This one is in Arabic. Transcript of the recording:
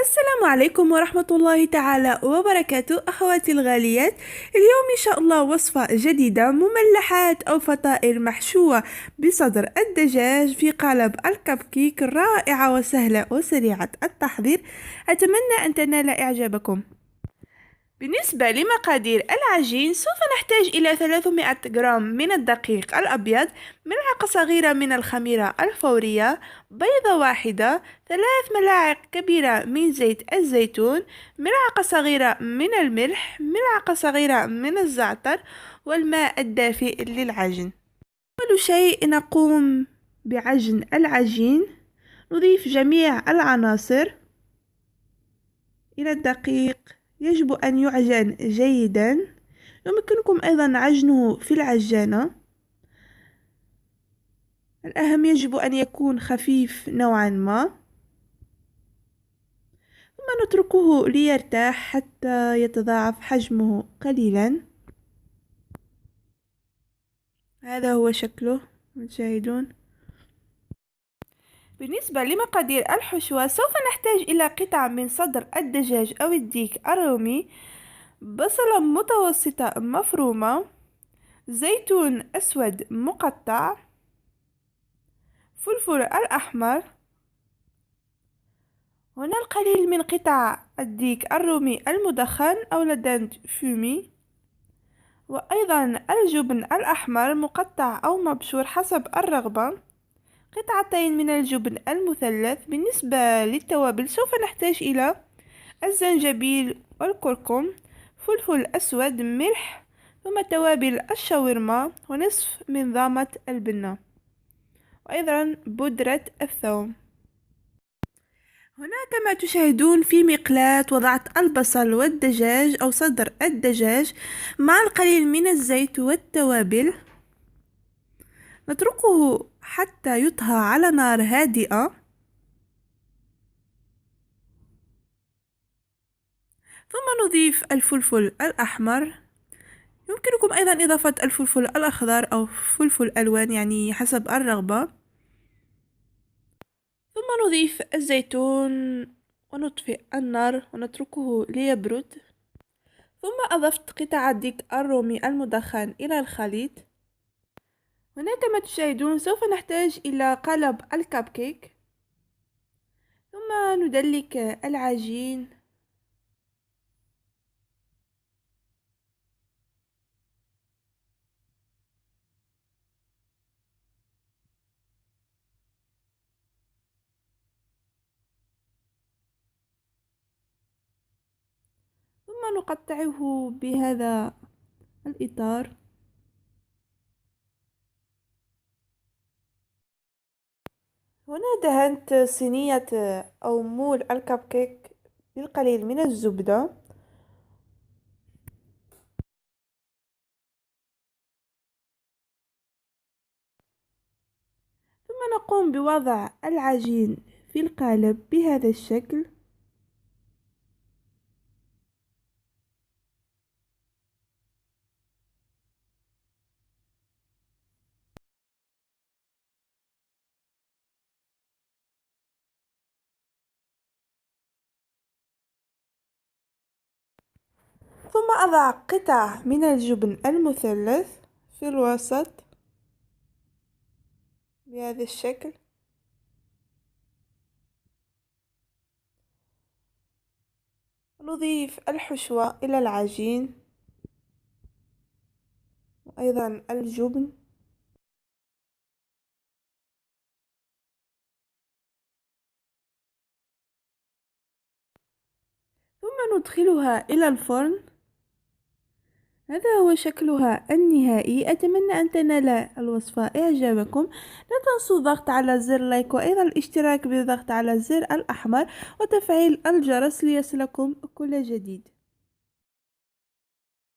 السلام عليكم ورحمة الله تعالى وبركاته أخواتي الغاليات. اليوم إن شاء الله وصفة جديدة، مملحات أو فطائر محشوة بصدر الدجاج في قالب الكب كيك، رائعة وسهلة وسريعة التحضير. أتمنى أن تنال إعجابكم. بالنسبة لمقادير العجين، سوف نحتاج إلى 300 جرام من الدقيق الأبيض، ملعقة صغيرة من الخميرة الفورية، بيضة واحدة، 3 ملاعق كبيرة من زيت الزيتون، ملعقة صغيرة من الملح، ملعقة صغيرة من الزعتر، والماء الدافئ للعجن. أول شيء نقوم بعجن العجين. نضيف جميع العناصر إلى الدقيق. يجب أن يعجن جيدا. يمكنكم أيضا عجنه في العجانة. الأهم يجب أن يكون خفيف نوعا ما، ثم نتركه ليرتاح حتى يتضاعف حجمه قليلا. هذا هو شكله، تشاهدون. بالنسبة لمقادير الحشوة، سوف نحتاج إلى قطع من صدر الدجاج أو الديك الرومي، بصلة متوسطة مفرومة، زيتون أسود مقطع، فلفل الأحمر. هنا القليل من قطع الديك الرومي المدخن أو لدانت فومي، وأيضا الجبن الأحمر مقطع أو مبشور حسب الرغبة، قطعتين من الجبن المثلث. بالنسبة للتوابل، سوف نحتاج إلى الزنجبيل والكركم، فلفل أسود، ملح، ثم توابل الشاورما، ونصف من ضامة البنة، وأيضا بودرة الثوم. هنا كما تشاهدون في مقلاة وضعت البصل والدجاج أو صدر الدجاج مع القليل من الزيت والتوابل. نتركه حتى يطهى على نار هادئة، ثم نضيف الفلفل الأحمر. يمكنكم أيضا إضافة الفلفل الأخضر أو فلفل ألوان، يعني حسب الرغبة. ثم نضيف الزيتون ونطفئ النار ونتركه ليبرد. ثم أضفت قطع الديك الرومي المدخن إلى الخليط. هنا كما تشاهدون سوف نحتاج إلى قالب الكب كيك، ثم ندلك العجين. ثم نقطعه بهذا الإطار. هنا دهنت صينية أو مول الكب كيك بالقليل من الزبدة. ثم نقوم بوضع العجين في القالب بهذا الشكل. ثم أضع قطع من الجبن المثلث في الوسط بهذا الشكل. نضيف الحشوة إلى العجين وأيضا الجبن. ثم ندخلها إلى الفرن. هذا هو شكلها النهائي. أتمنى أن تنال الوصفة إعجابكم. لا تنسوا الضغط على زر لايك وأيضا الاشتراك بالضغط على الزر الأحمر وتفعيل الجرس ليصلكم كل جديد.